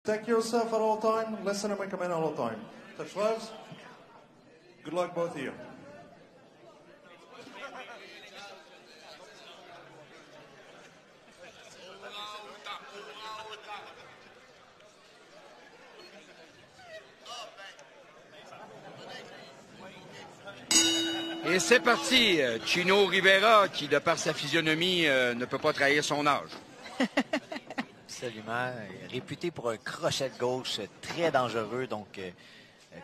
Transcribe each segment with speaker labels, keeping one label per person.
Speaker 1: Take yourself at all time, listen and make a man all the time. Touch gloves. Good luck, both of you.
Speaker 2: Et c'est parti. Chino Rivera, qui, de par sa physionomie, ne peut pas trahir son âge.
Speaker 3: Absolument. Réputé pour un crochet de gauche très dangereux. Donc,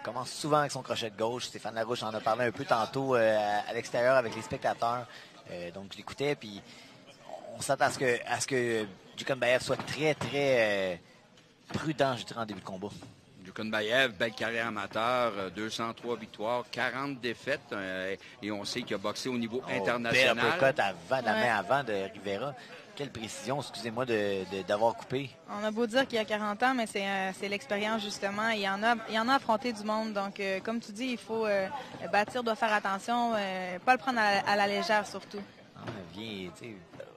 Speaker 3: commence souvent avec son crochet de gauche. Stéphane Larouche en a parlé un peu tantôt à l'extérieur avec les spectateurs. Donc, je l'écoutais. Puis, on s'attend à ce que Djukhonbaev soit très, très prudent, je dirais, en début de combat.
Speaker 2: Djukhonbaev, belle carrière amateur, 203 victoires, 40 défaites. Et on sait qu'il a boxé au niveau international.
Speaker 3: Bel uppercut avant, la main avant de Rivera. Quelle précision, excusez-moi d'avoir coupé.
Speaker 4: On a beau dire qu'il y a 40 ans, mais c'est l'expérience, justement. Il y en a affronté du monde. Donc, comme tu dis, il faut bâtir, doit faire attention, pas le prendre à la légère, surtout.
Speaker 3: Bien, tu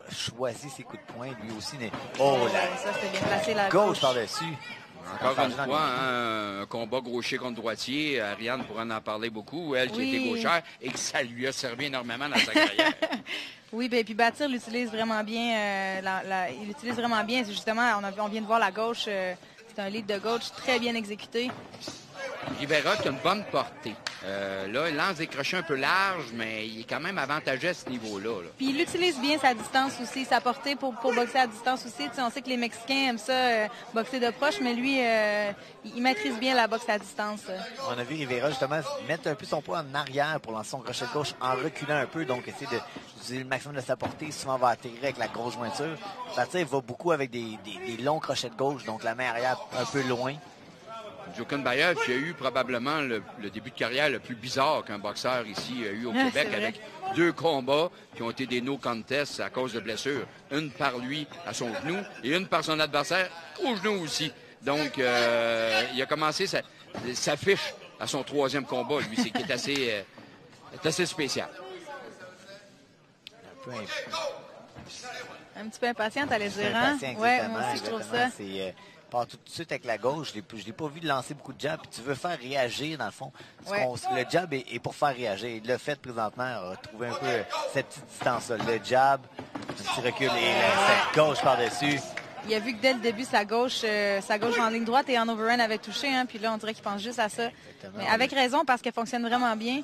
Speaker 3: sais, choisit ses coups de poing. Lui aussi, oh là!
Speaker 4: Ça, c'était bien placé, la
Speaker 3: gauche par-dessus.
Speaker 2: Encore une fois, un combat gaucher contre droitier. Ariane pourra en parler beaucoup. Elle qui était gauchère et que ça lui a servi énormément dans sa carrière.
Speaker 4: Oui, bien, puis Bâtir l'utilise vraiment bien. Il l'utilise vraiment bien. Justement, on vient de voir la gauche. C'est un lead de gauche très bien exécuté.
Speaker 2: Rivera qui a une bonne portée. Là, il lance des crochets un peu larges, mais il est quand même avantageux à ce niveau-là.
Speaker 4: Puis il utilise bien sa distance aussi, sa portée pour boxer à distance aussi. On sait que les Mexicains aiment ça, boxer de proche, mais lui, il maîtrise bien la boxe à distance.
Speaker 3: On a vu Rivera justement mettre un peu son poids en arrière pour lancer son crochet de gauche en reculant un peu, donc essayer d'utiliser le maximum de sa portée. Souvent, va atterrir avec la grosse jointure. Bâtir va beaucoup avec des longs crochets de gauche, donc la main arrière un peu loin.
Speaker 2: Djukhonbaev qui a eu probablement le début de carrière le plus bizarre qu'un boxeur ici a eu au Québec, avec 2 combats qui ont été des no contests à cause de blessures. Une par lui à son genou et une par son adversaire au genou aussi. Donc, il a commencé sa fiche à son 3e combat, lui, qui est assez spécial.
Speaker 4: Un petit peu impatiente, allez dire, hein? Oui, moi aussi, je trouve ça.
Speaker 3: Part tout de suite avec la gauche. Je l'ai pas vu lancer beaucoup de jabs. Puis tu veux faire réagir, dans le fond. Le jab est pour faire réagir. Il l'a fait présentement. Il a trouvé un peu cette petite distance-là. Le jab, un petit recul et cette gauche par-dessus.
Speaker 4: Il a vu que dès le début, sa gauche en ligne droite et en overhand avait touché. Hein, puis là, on dirait qu'il pense juste à ça. Exactement. Mais avec raison, parce qu'elle fonctionne vraiment bien.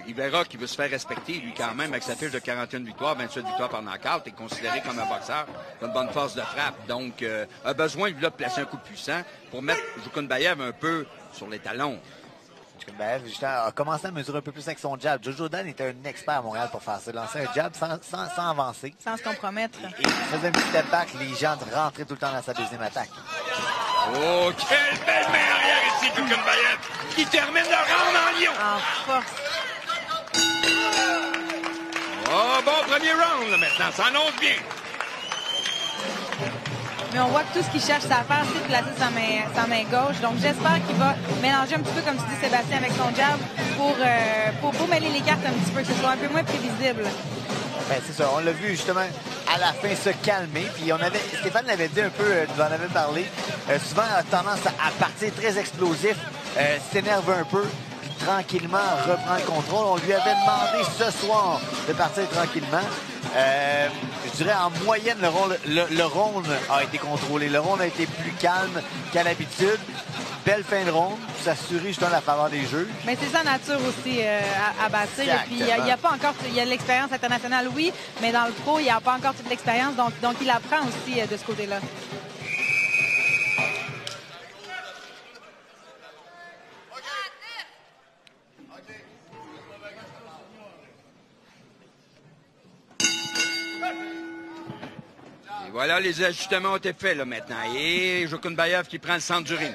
Speaker 2: Rivera qui veut se faire respecter, lui quand même, avec sa fiche de 41 victoires, 28 victoires par knockout, est considéré comme un boxeur, une bonne force de frappe. Donc, a besoin, lui, de placer un coup puissant pour mettre Djukhonbaev un peu sur les talons.
Speaker 3: Djukhonbaev, a commencé à mesurer un peu plus avec son jab. Jojo Dan était un expert à Montréal pour faire ça. Lancer un jab sans avancer.
Speaker 4: Sans se compromettre.
Speaker 3: Et il faisait un petit step back. Les gens rentraient tout le temps dans sa deuxième attaque.
Speaker 2: Oh, quelle belle main arrière ici, Djukhonbaev, qui termine le round en lion.
Speaker 4: En force.
Speaker 2: Oh, bon premier round, là, maintenant. Ça annonce bien.
Speaker 4: Mais on voit que tout ce qu'il cherche à faire, c'est de placer sa main gauche. Donc, j'espère qu'il va mélanger un petit peu, comme tu dis, Sébastien, avec son jab pour mêler les cartes un petit peu, que ce soit un peu moins prévisible.
Speaker 3: Ben, c'est ça. On l'a vu, justement, à la fin se calmer. Puis Stéphane l'avait dit un peu, nous en avait parlé. Souvent, a tendance à partir très explosif, s'énerve un peu. Tranquillement, reprend le contrôle. On lui avait demandé ce soir de partir tranquillement. Je dirais en moyenne, le round a été contrôlé. Le round a été plus calme qu'à l'habitude. Belle fin de ronde, pour s'assurer justement la faveur des jeux.
Speaker 4: Mais c'est sa nature aussi à bâtir. Et puis, il y a pas encore, il y a de l'expérience internationale, oui, mais dans le pro, il n'y a pas encore toute l'expérience. Donc, il apprend aussi de ce côté-là.
Speaker 2: Et voilà, les ajustements ont été faits là maintenant. Et Djukhonbaev qui prend le centre du ring.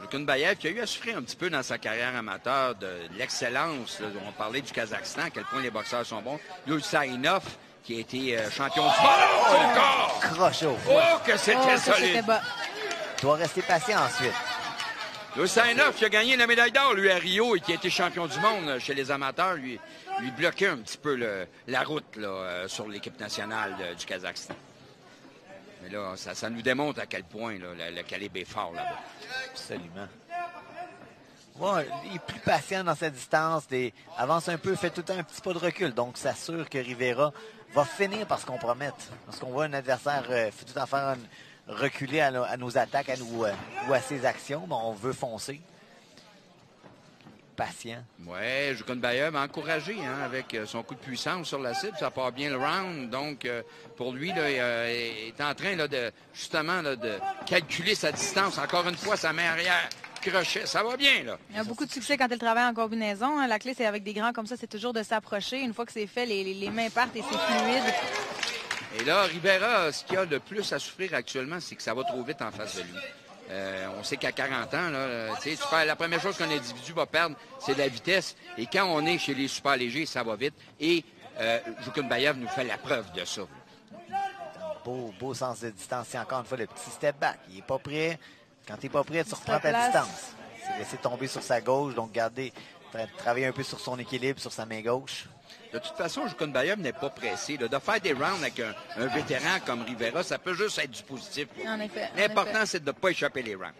Speaker 2: Djukhonbaev qui a eu à souffrir un petit peu dans sa carrière amateur de l'excellence. On parlait du Kazakhstan, à quel point les boxeurs sont bons. Sainov qui a été champion du monde. Oh, le corps!
Speaker 3: Crochet au
Speaker 2: foie. Oh, que c'était solide!
Speaker 3: Il doit rester patient ensuite.
Speaker 2: Sainov qui a gagné la médaille d'or, lui, à Rio, et qui a été champion du monde chez les amateurs, lui bloquait un petit peu la route là, sur l'équipe nationale du Kazakhstan. Mais là, ça nous démontre à quel point là, le calibre est fort là-bas.
Speaker 3: Absolument. Ouais, il est plus patient dans sa distance, avance un peu, fait tout le temps un petit pas de recul. Donc, ça assure que Rivera va finir par se compromettre. Lorsqu'on voit un adversaire fait tout le temps faire reculer à nos attaques ou à ses actions, ben, on veut foncer. Patient.
Speaker 2: Oui, Jukun-Bayev a encouragé avec son coup de puissance sur la cible. Ça part bien le round. Donc, pour lui, là, il est en train là, de justement là, de calculer sa distance. Encore une fois, sa main arrière. Crochet, ça va bien, là.
Speaker 4: Il a beaucoup de succès quand il travaille en combinaison. La clé, c'est avec des grands comme ça, c'est toujours de s'approcher. Une fois que c'est fait, les mains partent et c'est fluide.
Speaker 2: Et là, Rivera, ce qu'il y a de plus à souffrir actuellement, c'est que ça va trop vite en face de lui. On sait qu'à 40 ans, là, la première chose qu'un individu va perdre, c'est de la vitesse. Et quand on est chez les super légers, ça va vite. Et Jukun-Bayev nous fait la preuve de ça.
Speaker 3: Beau sens de distance. C'est encore une fois le petit step back. Il n'est pas prêt. Quand tu n'es pas prêt, tu reprends ta distance. Il s'est laissé tomber sur sa gauche, donc travailler un peu sur son équilibre, sur sa main gauche.
Speaker 2: De toute façon, Jukun-Bayev n'est pas pressé. Là. De faire des rounds avec un vétéran comme Rivera, ça peut juste être du positif.
Speaker 4: En effet.
Speaker 2: L'important, c'est de ne pas échapper les rounds.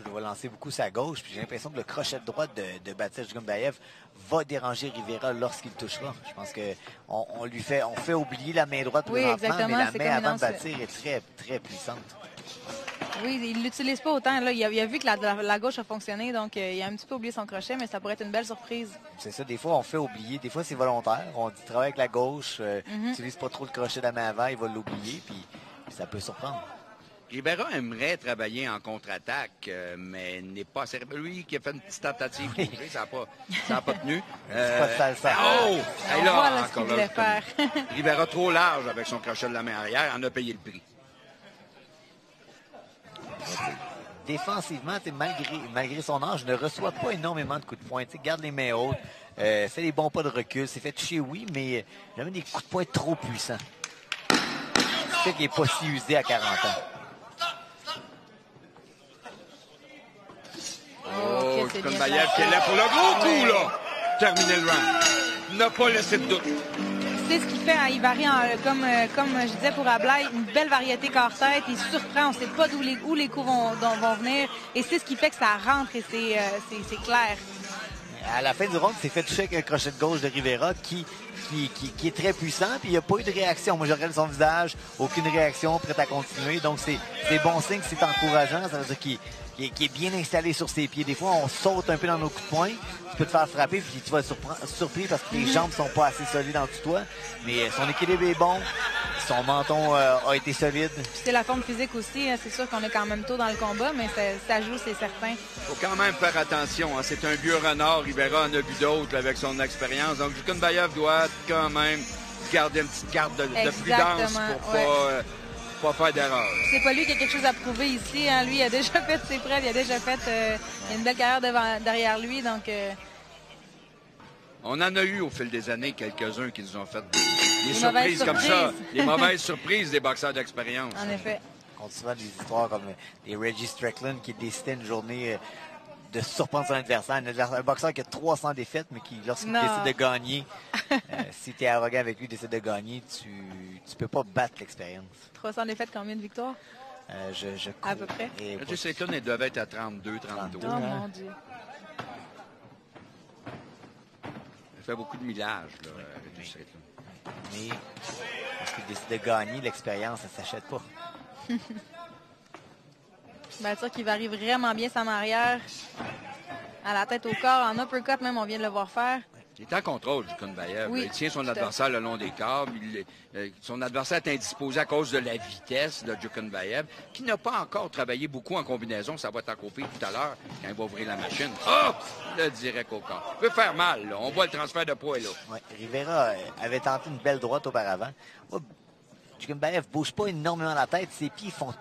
Speaker 3: Je vais lancer beaucoup sa gauche, puis j'ai l'impression que le crochet de droite de Baptiste Jukun-Bayev va déranger Rivera lorsqu'il touchera. Je pense qu'on fait oublier la main droite présentement, mais la main avant de bâtir est très, très puissante.
Speaker 4: Oui, il ne l'utilise pas autant. Là. Il a vu que la gauche a fonctionné, donc il a un petit peu oublié son crochet, mais ça pourrait être une belle surprise.
Speaker 3: C'est ça, des fois on fait oublier, des fois c'est volontaire. On dit travaille avec la gauche, n'utilise pas trop le crochet de la main avant, il va l'oublier, puis ça peut surprendre.
Speaker 2: Rivera aimerait travailler en contre-attaque, mais n'est pas assez. Lui qui a fait une petite tentative, ça n'a pas tenu.
Speaker 3: C'est pas de salsa.
Speaker 2: Oh!
Speaker 4: Et là, ce qu'il voulait faire.
Speaker 2: Rivera trop large avec son crochet de la main arrière, en a payé le prix.
Speaker 3: Défensivement, malgré son âge, ne reçoit pas énormément de coups de poing. Garde les mains hautes, fait des bons pas de recul. C'est fait toucher, oui, mais jamais des coups de poing trop puissants. C'est fait qu'il n'est pas si usé à 40 ans.
Speaker 2: Oh, Jukun-Bayev qui est là pour le gros coup, là! Terminer le round. N'a pas laissé de doute.
Speaker 4: C'est ce qu'il fait, il varie, comme je disais pour Ablay, une belle variété corps-tête, il surprend, on ne sait pas où les coups vont venir, et c'est ce qui fait que ça rentre et c'est clair.
Speaker 3: À la fin du round, c'est fait toucher avec un crochet de gauche de Rivera qui est très puissant, puis il n'y a pas eu de réaction. Moi, je regarde son visage, aucune réaction, prêt à continuer, donc c'est bon signe, c'est encourageant, ça veut dire qu'il est bien installé sur ses pieds. Des fois, on saute un peu dans nos coups de poing. Tu peux te faire frapper, puis tu vas être surpris parce que tes jambes sont pas assez solides en dessous de toi. Mais son équilibre est bon. Son menton a été solide.
Speaker 4: C'est la forme physique aussi. C'est sûr qu'on est quand même tôt dans le combat, mais ça joue, c'est certain.
Speaker 2: Il faut quand même faire attention. C'est un vieux renard. Rivera en a vu d'autres avec son expérience. Donc, Jukun-Bayev doit quand même garder une petite garde de prudence pour pas faire d'erreur.
Speaker 4: C'est pas lui qui a quelque chose à prouver ici. Hein. Lui, il a déjà fait ses preuves. Il a déjà fait une belle carrière derrière lui. Donc,
Speaker 2: on en a eu au fil des années quelques-uns qui nous ont fait des surprises comme ça. Des mauvaises surprises des boxeurs d'expérience.
Speaker 4: En effet.
Speaker 3: On compte souvent des histoires comme les Reggie Strickland qui décidaient une journée de surprendre son adversaire. Un boxeur qui a 300 défaites, mais qui, lorsqu'il décide de gagner, si tu es arrogant avec lui, décide de gagner, tu peux pas battre l'expérience.
Speaker 4: 300 défaites, combien de victoires?
Speaker 3: Je
Speaker 4: à peu près.
Speaker 2: Reggie Strickland, il devait être à 32, 33.
Speaker 4: Oh mon Dieu.
Speaker 2: Il fait beaucoup de millage, là, Reggie Strickland.
Speaker 3: Mais lorsqu'il décide de gagner, l'expérience, ça ne s'achète pas.
Speaker 4: Bien sûr qu'il varie vraiment bien sa main arrière. À la tête, au corps, en uppercut même, on vient de le voir faire.
Speaker 2: Il est en contrôle, Jukun-Bayev.
Speaker 4: Oui,
Speaker 2: il tient son adversaire le long des câbles. Son adversaire est indisposé à cause de la vitesse de Jukun-Bayev, qui n'a pas encore travaillé beaucoup en combinaison. Ça va t'accroper tout à l'heure quand il va ouvrir la machine. Oh! Le direct au corps. Il peut faire mal, là. On voit le transfert de poids là.
Speaker 3: Ouais, Rivera avait tenté une belle droite auparavant. Jukun-Bayev ne bouge pas énormément la tête. Ses pieds font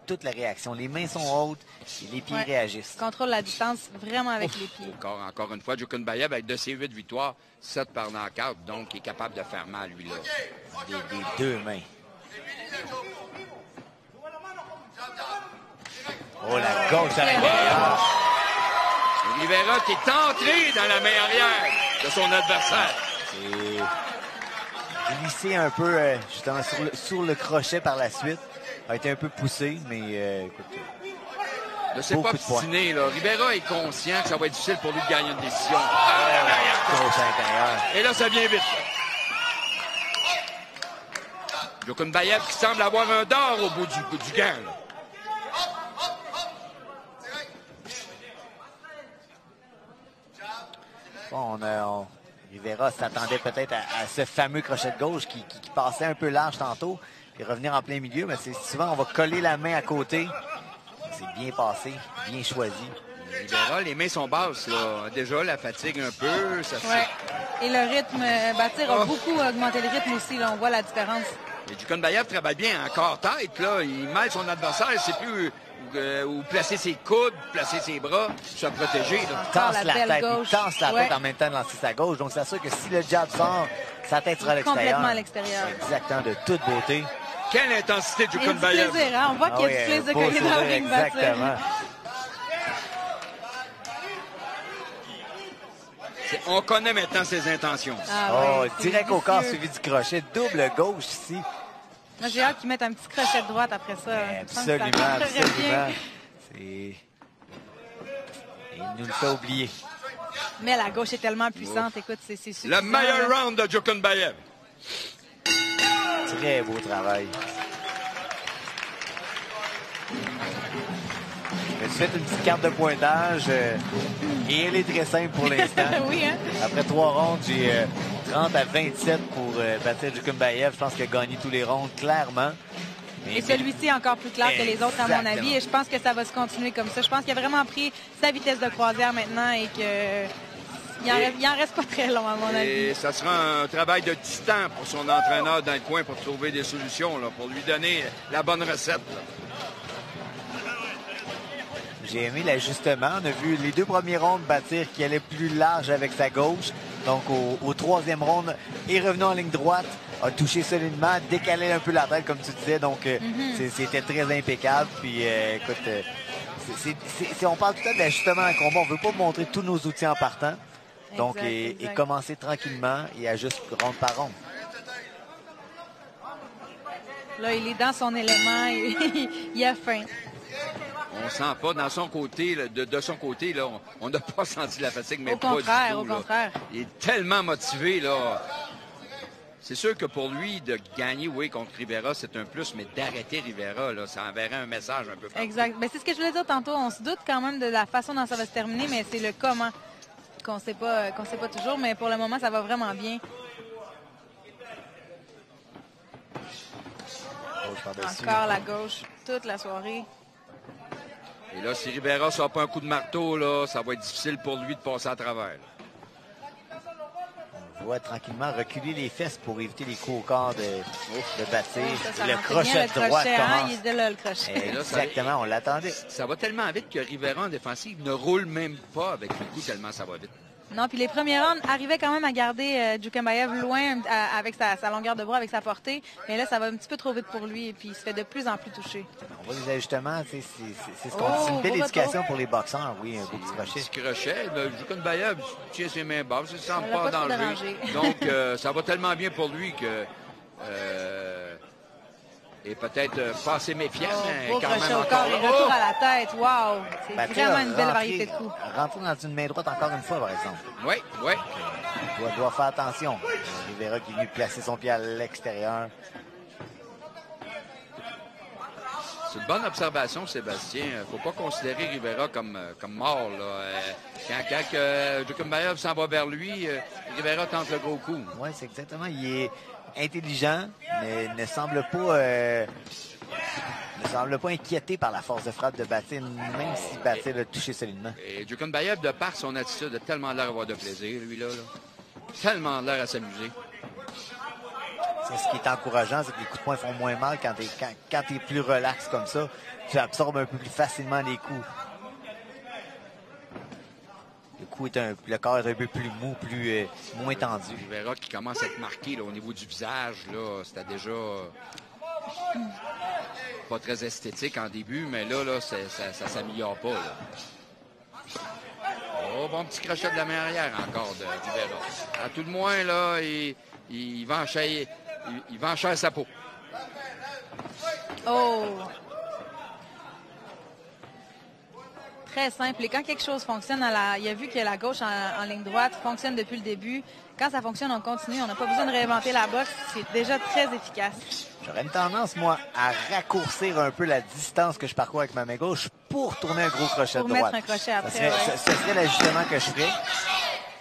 Speaker 3: toute la réaction. Les mains sont hautes et les pieds réagissent.
Speaker 4: Contrôle la distance vraiment avec les pieds.
Speaker 2: Encore une fois, Jukun-Bayev, avec de ses 8 victoires, 7 par knockout, donc il est capable de faire mal, lui, là.
Speaker 3: Des deux mains. Oh, la gauche à l'intérieur.
Speaker 2: Rivera qui est entré dans la main arrière de son adversaire.
Speaker 3: glissé un peu, justement, sur le crochet par la suite. A été un peu poussé, mais écoute...
Speaker 2: Ne s'est pas obstiné, là. Rivera est conscient que ça va être difficile pour lui de gagner une décision.
Speaker 3: Gauche à l'intérieur.
Speaker 2: Et là, ça vient vite. Jokunbayev qui semble avoir un dard au bout du gant, là.
Speaker 3: Bon, Rivera s'attendait peut-être à ce fameux crochet de gauche qui passait un peu large tantôt, puis revenir en plein milieu, mais c'est souvent on va coller la main à côté. C'est bien passé, bien choisi.
Speaker 2: Rivera, les mains sont basses, là. Déjà, la fatigue un peu. Ça
Speaker 4: Et le rythme, Bâtir a beaucoup augmenté le rythme aussi, là. On voit la différence.
Speaker 2: Et Jokunbayev travaille bien encore tête, là. Il mêle son adversaire, il ne sait plus où placer ses coudes, placer ses bras, se protéger. Là.
Speaker 3: Il tense la tête,
Speaker 4: gauche.
Speaker 3: il tense la tête en même temps de lancer sa gauche. Donc, c'est sûr que si le jab sort, sa tête sera à l'extérieur.
Speaker 4: Complètement à l'extérieur.
Speaker 3: Exactement, de toute beauté.
Speaker 2: Quelle intensité de Jokunbayev.
Speaker 4: Il y a du plaisir, hein? On voit qu'il y a du plaisir quand il est dans le ring, Bâtir.
Speaker 3: Exactement.
Speaker 2: On connaît maintenant ses intentions.
Speaker 3: Ah, direct au corps suivi du crochet. Double gauche ici.
Speaker 4: Moi, j'ai hâte qu'ils mettent un petit crochet de droite après ça.
Speaker 3: Absolument. Il nous le fait oublier.
Speaker 4: Mais la gauche est tellement puissante. Écoute, c'est suffisant.
Speaker 2: Le meilleur round de Jokunbayev.
Speaker 3: Très beau travail. Je me suis fait une petite carte de pointage et elle est très simple pour l'instant.
Speaker 4: Oui, hein?
Speaker 3: Après 3 rondes, j'ai 30 à 27 pour Bâtir Jokunbayev. Je pense qu'il a gagné tous les rondes, clairement.
Speaker 4: Et celui-ci est encore plus clair que les autres, à mon avis. Et je pense que ça va se continuer comme ça. Je pense qu'il a vraiment pris sa vitesse de croisière maintenant et qu'il en reste pas très long, à mon avis.
Speaker 2: Et ça sera un travail de titan pour son entraîneur dans le coin pour trouver des solutions, là, pour lui donner la bonne recette. Là.
Speaker 3: J'ai aimé l'ajustement. On a vu les 2 premiers rondes Bâtir qui allait plus large avec sa gauche. Donc, au 3e ronde, est revenu en ligne droite, a touché solidement, décalé un peu la tête, comme tu disais. Donc, c'était très impeccable. Puis, écoute, on parle tout le temps d'ajustement en combat. On ne veut pas montrer tous nos outils en partant. Donc, et commencer tranquillement et ajuste ronde par ronde.
Speaker 4: Là, il est dans son élément. Il a faim.
Speaker 2: On sent pas dans son côté, là, de son côté, là, on n'a pas senti la fatigue, mais
Speaker 4: au
Speaker 2: pas du tout.
Speaker 4: Au contraire.
Speaker 2: Il est tellement motivé, là. C'est sûr que pour lui, de gagner, oui, contre Rivera, c'est un plus, mais d'arrêter Rivera, là, ça enverrait un message un peu partout.
Speaker 4: Exact. Ben, c'est ce que je voulais dire tantôt. On se doute quand même de la façon dont ça va se terminer, mais c'est le comment qu'on sait pas toujours. Mais pour le moment, ça va vraiment bien. Encore la gauche toute la soirée.
Speaker 2: Et là, si Rivera ne sort pas un coup de marteau, là, ça va être difficile pour lui de passer à travers.
Speaker 3: On voit tranquillement reculer les fesses pour éviter les coups au corps de Bâtir. Le
Speaker 4: crochet
Speaker 3: de droite commence.
Speaker 4: Il était là, le crochet.
Speaker 2: Et là,
Speaker 3: exactement, on l'attendait.
Speaker 2: Ça va tellement vite que Rivera en défensive ne roule même pas avec le coup tellement ça va vite.
Speaker 4: Non, puis les premiers rounds arrivaient quand même à garder Jokunbayev loin avec sa longueur de bras, avec sa portée. Mais là, ça va un petit peu trop vite pour lui et puis il se fait de plus en plus toucher.
Speaker 3: On voit les ajustements, c'est ce qu'on dit. C'est une belle éducation pour les boxeurs, oui, un beau petit crochet.
Speaker 2: Petit crochet, Jokunbayev tient ses mains basses, il ne sent pas
Speaker 4: en
Speaker 2: danger. Donc, ça va tellement bien pour lui que... et peut-être pas assez méfiant, mais quand même
Speaker 4: au corps et retour à la tête. Wow! C'est vraiment une belle variété de coups.
Speaker 3: Rentrer dans une main droite encore une fois, par exemple.
Speaker 2: Oui, oui.
Speaker 3: Il doit faire attention. Rivera qui est venu placer son pied à l'extérieur.
Speaker 2: C'est une bonne observation, Sébastien. Il ne faut pas considérer Rivera comme mort. Là. Quand Jokunbayev s'en va vers lui, Rivera tente le gros coup.
Speaker 3: Oui, c'est exactement. Il est intelligent, mais ne semble pas inquiété par la force de frappe de Bâtir, même si Bâtir l'a touché solidement.
Speaker 2: Et Jokunbayev, de par son attitude, a tellement l'air d'avoir de plaisir, lui, là. Tellement l'air à s'amuser.
Speaker 3: C'est ce qui est encourageant, c'est que les coups de poing font moins mal quand tu es plus relax comme ça. Tu absorbes un peu plus facilement les coups. Le corps est un peu plus mou, moins tendu.
Speaker 2: Rivera qui commence à être marqué là, au niveau du visage, là, c'était déjà pas très esthétique en début, mais là ça s'améliore pas. Là. Oh, bon petit crochet de la main arrière encore de Rivera. À tout le moins, là, il va il vend cher sa peau.
Speaker 4: Oh! Très simple. Et quand quelque chose fonctionne, il a vu que la gauche en ligne droite fonctionne depuis le début. Quand ça fonctionne, on continue. On n'a pas besoin de réinventer la boxe. C'est déjà très efficace.
Speaker 3: J'aurais une tendance, moi, à raccourcir un peu la distance que je parcours avec ma main gauche pour tourner un gros crochet de droite.
Speaker 4: Pour mettre un crochet après,
Speaker 3: ce serait l'ajustement que je ferais.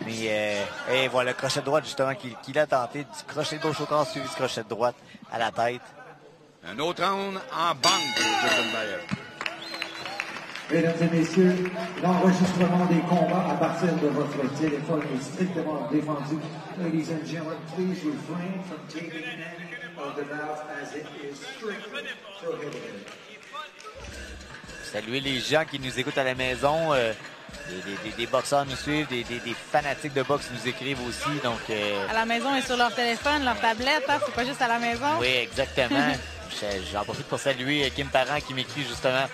Speaker 3: Mais et voilà, le crochet de droite, justement, qu'il a tenté. Du crochet de gauche au corps, suivi du crochet de droite à la tête.
Speaker 2: Un autre round en banque pour Jokunbaev.
Speaker 5: Mesdames et messieurs, l'enregistrement des combats à partir de votre téléphone est strictement défendu. Ladies and gentlemen, please refrain from taking any of the mouth as it is strictly prohibited.
Speaker 3: Saluer les gens qui nous écoutent à la maison. Des boxeurs nous suivent, des fanatiques de boxe nous écrivent aussi. Donc,
Speaker 4: à la maison et sur leur téléphone, leur tablette, hein, c'est pas juste à la maison.
Speaker 3: Oui, exactement. J'en profite pour saluer Kim Parent qui m'écrit justement.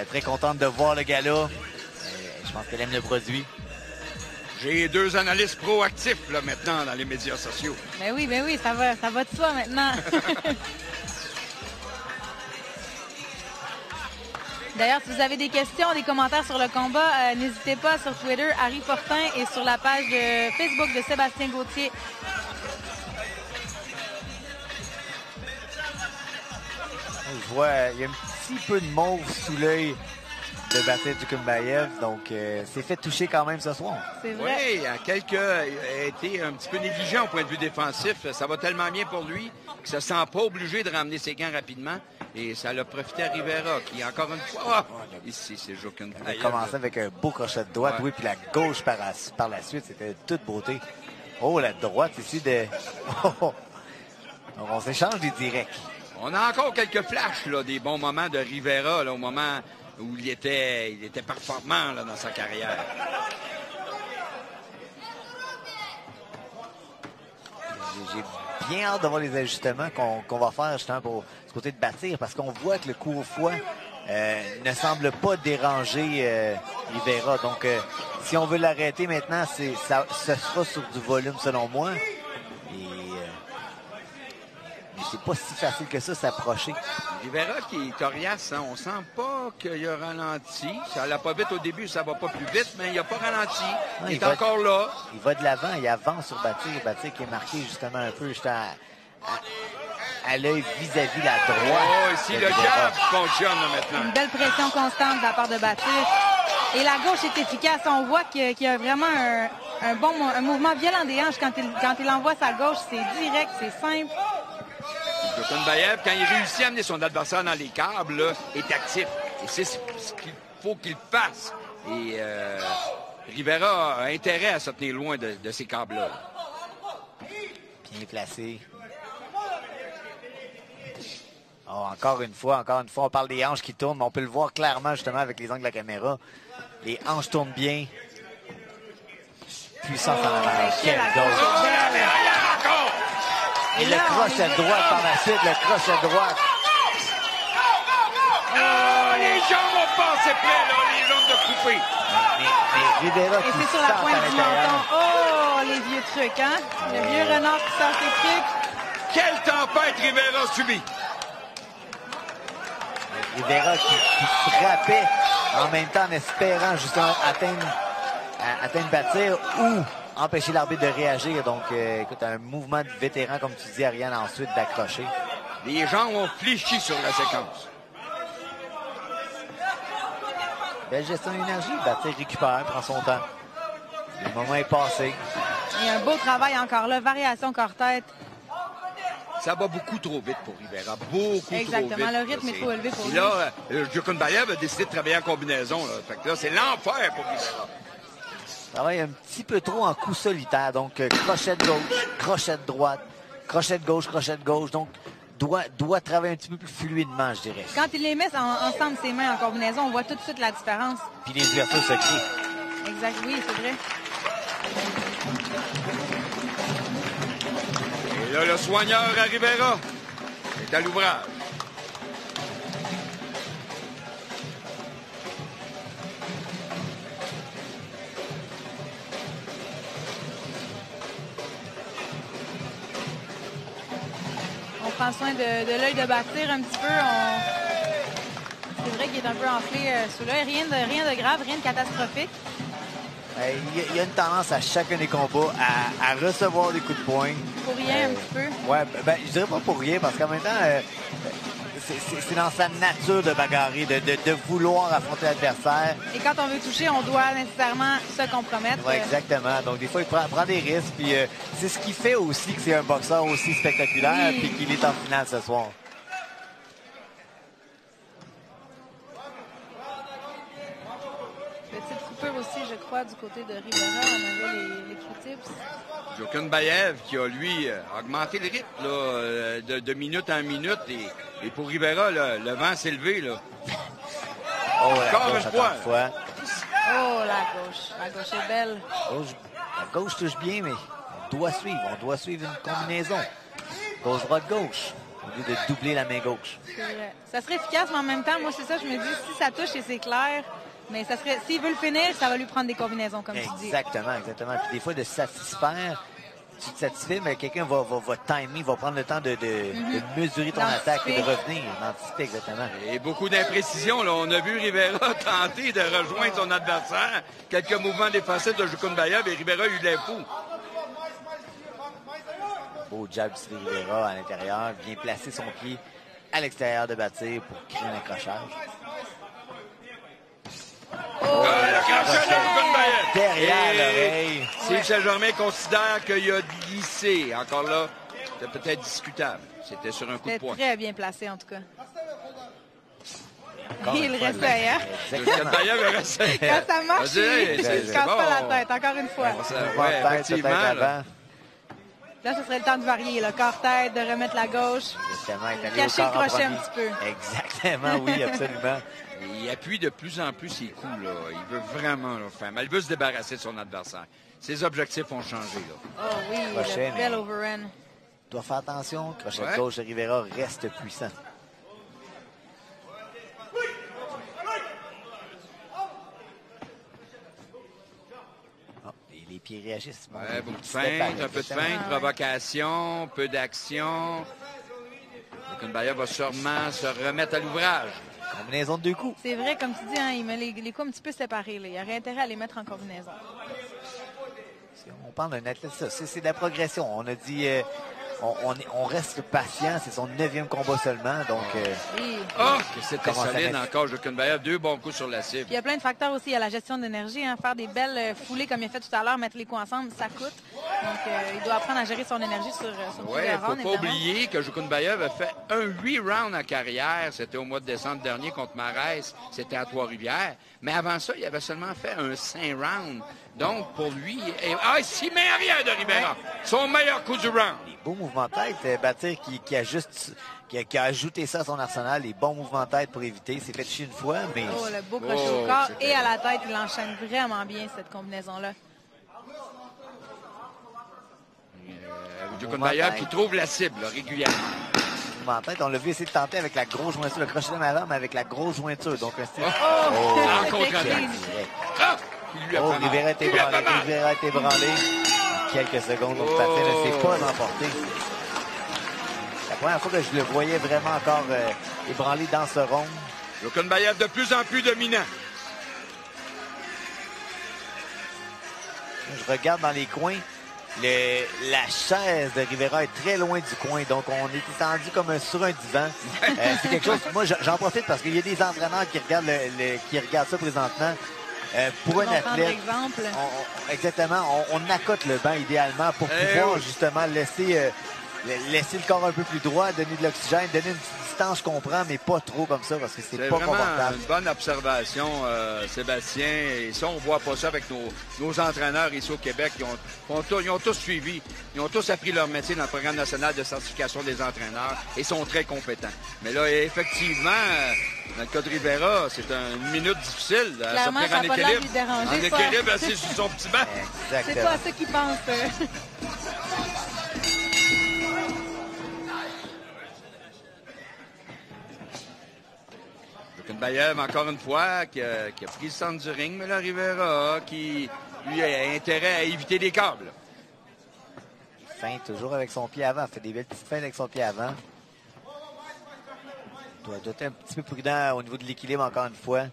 Speaker 3: Très contente de voir le gars-là. Je pense qu'elle aime le produit.
Speaker 2: J'ai 2 analystes proactifs là, maintenant dans les médias sociaux.
Speaker 4: Ben oui, ça va de soi maintenant. D'ailleurs, si vous avez des questions, des commentaires sur le combat, n'hésitez pas sur Twitter, Harry Fortin, et sur la page de Facebook de Sébastien Gauthier.
Speaker 3: Je vois, il y a un petit peu de mauve sous l'œil de Batir Jokunbaev, donc c'est fait toucher quand même ce soir.
Speaker 4: C'est vrai.
Speaker 2: Oui, il a été un petit peu négligent au point de vue défensif. Ça va tellement bien pour lui qu'il ne se sent pas obligé de ramener ses gants rapidement. Et ça l'a profité à Rivera, qui encore une fois... ici, c'est Jokunbaev.
Speaker 3: Il a commencé avec un beau crochet de droite, oui, puis la gauche par la suite, c'était de toute beauté. Oh, la droite ici de... Donc, on s'échange des directs.
Speaker 2: On a encore quelques flashs là, des bons moments de Rivera, là, au moment où il était performant là, dans sa carrière.
Speaker 3: J'ai bien hâte de voir les ajustements qu'on va faire justement pour ce côté de Batir, parce qu'on voit que le coup au foie ne semble pas déranger Rivera. Donc, si on veut l'arrêter maintenant, ce sera sur du volume selon moi. Mais c'est pas si facile que ça, s'approcher.
Speaker 2: Rivera qui est coriace, hein? On sent pas qu'il a ralenti. Ça l'a pas vite au début, ça va pas plus vite, mais il a pas ralenti.
Speaker 3: Non,
Speaker 2: il est encore là.
Speaker 3: Il va de l'avant, il avance sur Batir. Batir qui est marqué justement un peu juste à l'œil vis-à-vis la droite.
Speaker 2: Oh, ici, le jab fonctionne là, maintenant.
Speaker 4: Une belle pression constante de la part de Batir. Et la gauche est efficace. On voit qu'il y a vraiment un mouvement violent des hanches quand il envoie sa gauche. C'est direct, c'est simple.
Speaker 2: Jokunbaev, quand il réussit à amener son adversaire dans les câbles, là, est actif. Et c'est ce qu'il faut qu'il fasse. Et Rivera a intérêt à se tenir loin de ces câbles-là.
Speaker 3: Bien placé. Oh, encore une fois, on parle des hanches qui tournent, mais on peut le voir clairement justement avec les angles de la caméra. Les hanches tournent bien. Puissance en arrière. Quelle gauche. Et le crochet de droite par la suite, le crochet de droite.
Speaker 2: Oh, les jambes ont passé près, là, les jambes de couper.
Speaker 3: Mais Rivera qui
Speaker 4: et c'est sur la
Speaker 3: sort
Speaker 4: pointe
Speaker 3: à
Speaker 4: du
Speaker 3: l'intérieur.
Speaker 4: menton. Oh, les vieux trucs, hein? Le vieux renard qui sort ses trucs.
Speaker 2: Quelle tempête Rivera subit.
Speaker 3: Rivera qui frappait en même temps en espérant justement atteindre Batir ou empêcher l'arbitre de réagir. Donc, écoute, un mouvement de vétéran, comme tu dis, Ariane, ensuite d'accrocher.
Speaker 2: Les gens ont fléchi sur la séquence.
Speaker 3: Belle gestion d'énergie. Batir récupère, prend son temps. Le moment est passé.
Speaker 4: Et un beau travail encore là. Variation corps-tête.
Speaker 2: Ça va beaucoup trop vite pour Rivera. Beaucoup trop vite.
Speaker 4: Exactement. Le rythme est trop élevé pour lui.
Speaker 2: Et là, Jokunbaev a décidé de travailler en combinaison. Là. Fait que là, c'est l'enfer pour Rivera.
Speaker 3: Travaille un petit peu trop en coup solitaire. Donc, crochet de gauche, crochet de droite, crochet de gauche, crochet de gauche. Donc, doit travailler un petit peu plus fluidement, je dirais.
Speaker 4: Quand il les met ensemble, ses mains en combinaison, on voit tout de suite la différence.
Speaker 3: Puis les ouvertures se créent.
Speaker 4: Exact, oui, c'est vrai.
Speaker 2: Et là, le soigneur à Rivera est à l'ouvrage.
Speaker 4: prend soin de l'œil de bâtir un petit peu. C'est vrai qu'il est un peu enflé sous l'œil. Rien de grave, rien de catastrophique.
Speaker 3: Il y a une tendance à chacun des combats à recevoir des coups de poing.
Speaker 4: Pour rien, un petit peu.
Speaker 3: Ouais, ben, je dirais pas pour rien, parce qu'en même temps, c'est dans sa nature de bagarrer, de vouloir affronter l'adversaire.
Speaker 4: Et quand on veut toucher, on doit nécessairement se compromettre.
Speaker 3: Oui, exactement. Donc, des fois, il prend des risques. Puis, c'est ce qui fait aussi que c'est un boxeur aussi spectaculaire puis qu'il est en finale ce soir.
Speaker 4: Petite coupure aussi, je crois, du côté de Rivera. On avait les Q-tips.
Speaker 2: Jokunbayev qui a, lui, augmenté le rythme là, de minute en minute. Et pour Rivera, là, le vent s'est levé. Là.
Speaker 3: Oh,
Speaker 2: encore une fois.
Speaker 4: Oh, la gauche. La gauche est belle.
Speaker 3: La gauche touche bien, mais on doit suivre. On doit suivre une combinaison. Gauche-droite-gauche. Au lieu de doubler la main gauche.
Speaker 4: C'est vrai. Ça serait efficace, mais en même temps, moi, c'est ça, je me dis, si ça touche et c'est clair, mais ça serait, s'il veut le finir, ça va lui prendre des combinaisons, comme tu dis.
Speaker 3: Exactement. Puis des fois, de satisfaire, tu te satisfais, mais quelqu'un va timer, va prendre le temps de mesurer ton attaque et de revenir, d'anticiper exactement.
Speaker 2: Et beaucoup d'imprécisions. Là. On a vu Rivera tenter de rejoindre son adversaire. Quelques mouvements défensifs de Jokunbayev et Rivera a eu l'info.
Speaker 3: Beau jab de Rivera à l'intérieur, bien placer son pied à l'extérieur de bâtir pour créer un accrochage. Derrière l'oreille.
Speaker 2: Steve Saint-Germain considère qu'il a glissé. Encore là, c'est peut-être discutable. C'était sur un coup de poing.
Speaker 4: C'était très bien placé, en tout cas. Il réessaye, hein? Quand ça marche, il ne casse pas la tête, encore une fois.
Speaker 2: Oui, effectivement.
Speaker 4: Là, ce serait le temps de varier. Le corps-tête, de remettre la gauche. Cacher le crochet un petit peu.
Speaker 3: Exactement, oui, absolument.
Speaker 2: Il appuie de plus en plus ses coups. Là. Il veut vraiment faire mal. Il veut se débarrasser de son adversaire. Ses objectifs ont changé. Là.
Speaker 4: Oh oui,
Speaker 3: crochet,
Speaker 4: le bel overhand.
Speaker 3: Doit faire attention. Crochet de gauche de Rivera reste puissant. Les pieds réagissent.
Speaker 2: Ouais, beaucoup de feinte, un peu de feinte, provocation, peu d'action. Jokunbayev va sûrement se remettre à l'ouvrage.
Speaker 3: Combinaison de deux coups.
Speaker 4: C'est vrai, comme tu dis, hein, il met les coups un petit peu séparés. Là. Il y aurait intérêt à les mettre en combinaison.
Speaker 3: On parle d'un athlète, ça. C'est de la progression. On a dit... On reste patient, c'est son 9e combat seulement, donc...
Speaker 2: c'était solide encore, Jokunbayev, 2 bons coups sur la cible.
Speaker 4: Puis il y a plein de facteurs aussi, il y a la gestion d'énergie, hein, faire des belles foulées comme il a fait tout à l'heure, mettre les coups ensemble, ça coûte. Donc il doit apprendre à gérer son énergie sur
Speaker 2: oui, il ne faut pas oublier que Jokunbayev a fait un 8 rounds en carrière, c'était au mois de décembre dernier contre Marès, c'était à Trois-Rivières, mais avant ça, il avait seulement fait un 5 rounds. Donc, pour lui... il s'y met arrière de Rivera. Son meilleur coup du round.
Speaker 3: Les beaux mouvements de tête. Bâtir qui a ajouté ça à son arsenal. Les bons mouvements de tête pour éviter. C'est fait chier une fois, mais...
Speaker 4: Oh, le beau crochet au corps et à la tête. Il enchaîne vraiment bien, cette combinaison-là.
Speaker 2: Jokunbayev qui trouve la cible là, régulièrement.
Speaker 3: En tête, on l'a vu essayer de tenter avec la grosse jointure. Le crochet de avant, mais avec la grosse jointure. Donc, un style...
Speaker 2: en contre-attaque.
Speaker 3: Rivera a été ébranlé. Quelques secondes, donc Patin ne s'est pas emporté. La première fois que je le voyais vraiment encore ébranlé dans ce round.
Speaker 2: Jokunbayev de plus en plus dominant.
Speaker 3: Je regarde dans les coins. La chaise de Rivera est très loin du coin, donc on est étendu comme sur un divan. C'est quelque chose... Moi, j'en profite parce qu'il y a des entraîneurs qui regardent ça présentement. Pour un athlète, exactement, on accote le banc idéalement pour pouvoir justement laisser le corps un peu plus droit, donner de l'oxygène, donner une petite distance, je comprends, mais pas trop comme ça parce que c'est pas confortable.
Speaker 2: Une bonne observation, Sébastien. Et ça, on voit pas ça avec nos entraîneurs ici au Québec. Ils ont tous suivi. Ils ont tous appris leur métier dans le programme national de certification des entraîneurs et sont très compétents. Mais là, effectivement, dans le cas de Rivera, c'est une minute difficile.
Speaker 4: Clairement, ça n'a pas l'air de lui déranger.
Speaker 2: En équilibre, assis sur son petit banc.
Speaker 4: C'est pas à ça qu'il pense.
Speaker 2: Jokunbayev, encore une fois, qui a pris le centre du ring, mais là, Rivera, qui, lui, a intérêt à éviter les câbles.
Speaker 3: Feinte toujours avec son pied avant. Fait des belles petites feintes avec son pied avant. doit être un petit peu prudent au niveau de l'équilibre, encore une fois.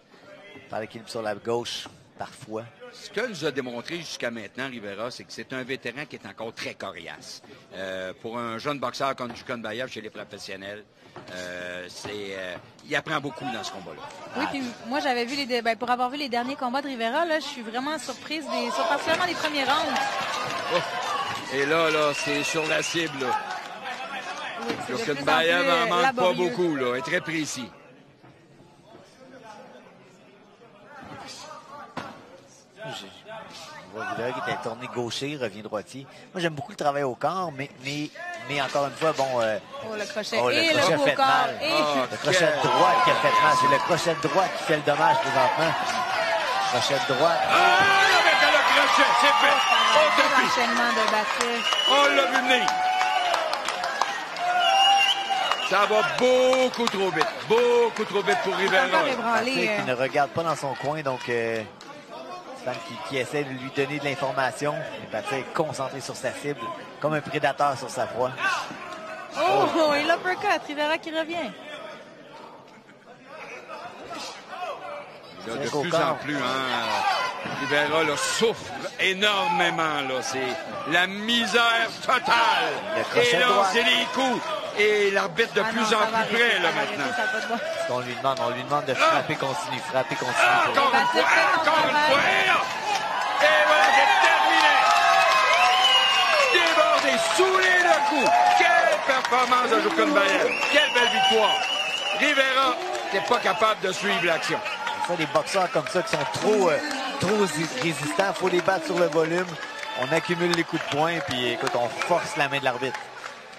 Speaker 3: Par l'équilibre sur la gauche, parfois.
Speaker 2: Ce que nous a démontré jusqu'à maintenant, Rivera, c'est que c'est un vétéran qui est encore très coriace. Pour un jeune boxeur comme Jukun Bayev chez les professionnels, il apprend beaucoup dans ce combat-là.
Speaker 4: Oui, puis moi, j'avais vu pour avoir vu les derniers combats de Rivera, là, je suis vraiment surprise, particulièrement les premiers rounds.
Speaker 2: Oh. Et là, c'est sur la cible. Là.
Speaker 4: Oui,
Speaker 2: Jukun Bayev n'en manque pas beaucoup, là. Il est très précis.
Speaker 3: On voit Rivera qui était tourné gaucher, revient droitier. Moi, j'aime beaucoup le travail au corps, mais encore une fois, bon...
Speaker 4: le crochet
Speaker 3: le crochet
Speaker 4: coup au
Speaker 3: fait
Speaker 4: corps.
Speaker 3: mal. Le crochet de droite qui a fait mal. C'est le crochet de droite qui fait le dommage présentement. Crochet de droite.
Speaker 2: Avec le crochet, c'est fait.
Speaker 4: L'enchaînement de Baptiste.
Speaker 2: On l'a vu venir. Ça va beaucoup trop vite pour Rivera.
Speaker 3: Baptiste qui ne regarde pas dans son coin, donc... Stéphane qui essaie de lui donner de l'information. Baptiste est concentré sur sa cible, comme un prédateur sur sa proie.
Speaker 4: Oh, et l'uppercut, Rivera qui revient.
Speaker 2: Là, de plus en plus, Rivera là, souffre énormément. C'est la misère totale. Et là, c'est les coups. Et l'arbitre de plus en plus près là, maintenant.
Speaker 3: On lui demande de frapper continue.
Speaker 2: Encore une fois. Et voilà, c'est terminé. Débordé, saoulé le coup. Quelle performance de Jukun Bayev. Quelle belle victoire. Rivera n'est pas capable de suivre l'action.
Speaker 3: Ça, des boxeurs comme ça qui sont trop résistants, il faut les battre sur le volume. On accumule les coups de poing, puis écoute, on force la main de l'arbitre.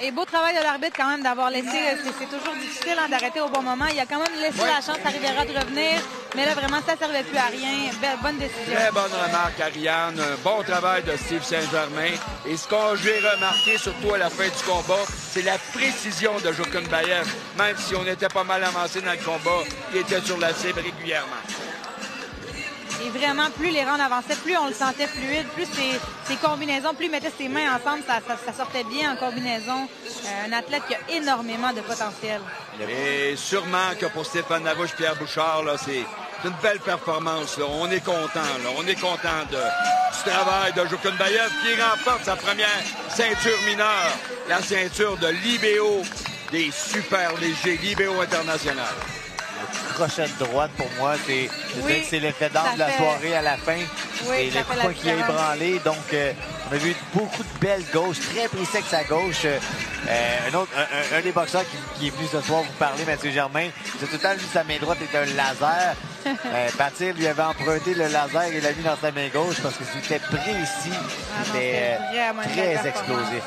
Speaker 4: Et beau travail de l'arbitre quand même d'avoir laissé, c'est toujours difficile d'arrêter au bon moment. Il a quand même laissé la chance à Rivera de revenir, mais là vraiment ça ne servait plus à rien. Bonne décision.
Speaker 2: Très bonne remarque, Ariane. Un bon travail de Steve Saint-Germain. Et ce que j'ai remarqué, surtout à la fin du combat, c'est la précision de Jukun Bayev. Même si on était pas mal avancé dans le combat, il était sur la cible régulièrement.
Speaker 4: Et vraiment, plus les rounds avançaient, plus on le sentait fluide, plus ses combinaisons, plus il mettait ses mains ensemble, ça sortait bien en combinaison. Un athlète qui a énormément de potentiel.
Speaker 2: Et sûrement que pour Stéphane Larouche, Pierre Bouchard, là, c'est une belle performance. Là. On est content. On est content du travail de Jukun Bayev qui remporte sa première ceinture mineure, la ceinture de l'IBO des super légers, l'IBO international.
Speaker 3: Crochet de droite, pour moi, c'est l'effet d'arme de la soirée à la fin.
Speaker 4: Oui,
Speaker 3: c'est le point qui a ébranlé. Donc, on a vu beaucoup de belles gauches, très précis avec sa gauche. Un des boxeurs qui est venu ce soir vous parler, Mathieu Germain, c'est tout le temps vu sa main droite est un laser. Baptiste lui avait emprunté le laser et l'a mis dans sa main gauche parce que c'était précis. C'était très explosif.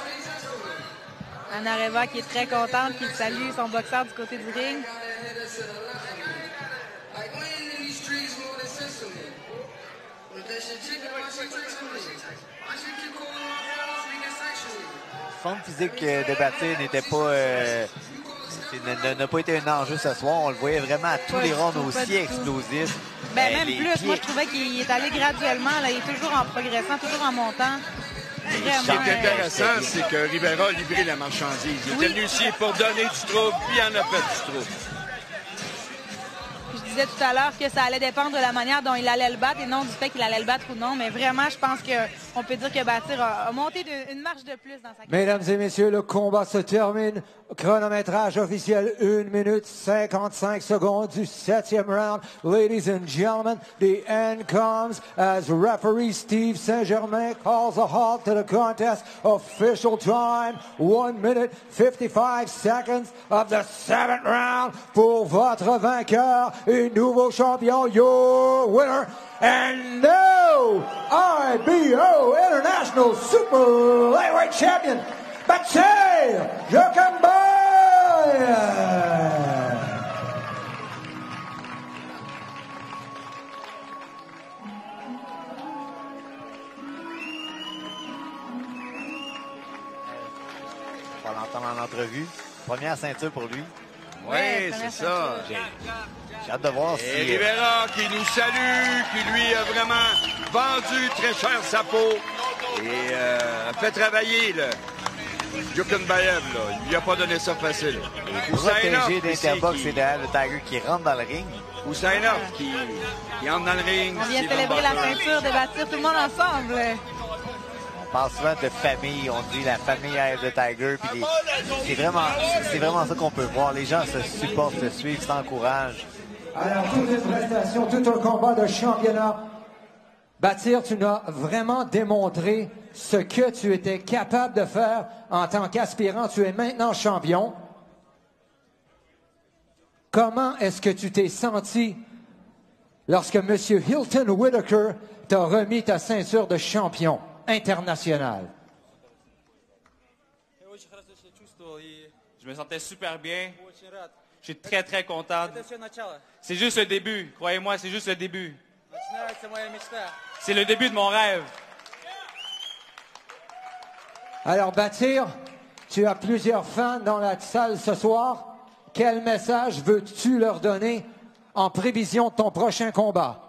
Speaker 4: Anna Reva qui est très contente, qui salue son boxeur du côté du ring.
Speaker 3: La forme physique de Baptiste n'était pas... n'a pas été un enjeu ce soir. On le voyait vraiment à tous les rounds aussi explosifs.
Speaker 4: Même plus, pieds... moi je trouvais qu'il est allé graduellement. Là, il est toujours en progressant, toujours en montant.
Speaker 2: Ce qui est intéressant, c'est que Rivera a livré la marchandise. Il est venu ici pour donner du trouble, puis il en a fait du trouble.
Speaker 4: Je disais tout à l'heure que ça allait dépendre de la manière dont il allait le battre et non du fait qu'il allait le battre ou non. Mais vraiment, je pense qu'on peut dire que Baptiste a monté une marche de plus dans sa carrière.
Speaker 5: Mesdames et messieurs, le combat se termine. Chronométrage officiel 1 minute 55 secondes du 7e round. Ladies and gentlemen, the end comes as referee Steve Saint-Germain calls a halt to the contest. Official time, 1 minute 55 seconds of the 7th round pour votre vainqueur et nouveau champion, your winner and no IBO International Super Lightweight Champion, Baptiste Jukun Bayev.
Speaker 3: On va l'entendre en entrevue. Première ceinture pour lui.
Speaker 2: Oui, c'est ça.
Speaker 3: J'ai hâte de voir si...
Speaker 2: Et Rivera qui nous salue, qui lui a vraiment vendu très cher sa peau et fait travailler Jokunbayev, là, il lui a pas donné ça facile.
Speaker 3: Protégé d'Interbox et de The Tiger qui rentre dans le ring.
Speaker 2: Husainov qui entre dans le ring.
Speaker 4: On vient
Speaker 2: Steven
Speaker 4: célébrer la
Speaker 2: Butler.
Speaker 4: ceinture de bâtir tout le monde ensemble.
Speaker 3: On parle souvent de famille, on dit la famille à The Tiger. Puis c'est vraiment ça qu'on peut voir. Les gens se supportent, se suivent, s'encouragent.
Speaker 5: Alors, toute une prestation, tout un combat de championnat. Bâtir, tu nous as vraiment démontré ce que tu étais capable de faire en tant qu'aspirant. Tu es maintenant champion. Comment est-ce que tu t'es senti lorsque M. Hilton Whitaker t'a remis ta ceinture de champion international?
Speaker 6: Je me sentais super bien. Je suis très, très content. C'est juste le début. Croyez-moi, c'est juste le début. C'est le début de mon rêve.
Speaker 5: Alors, Bâtir, tu as plusieurs fans dans la salle ce soir. Quel message veux-tu leur donner en prévision de ton prochain combat?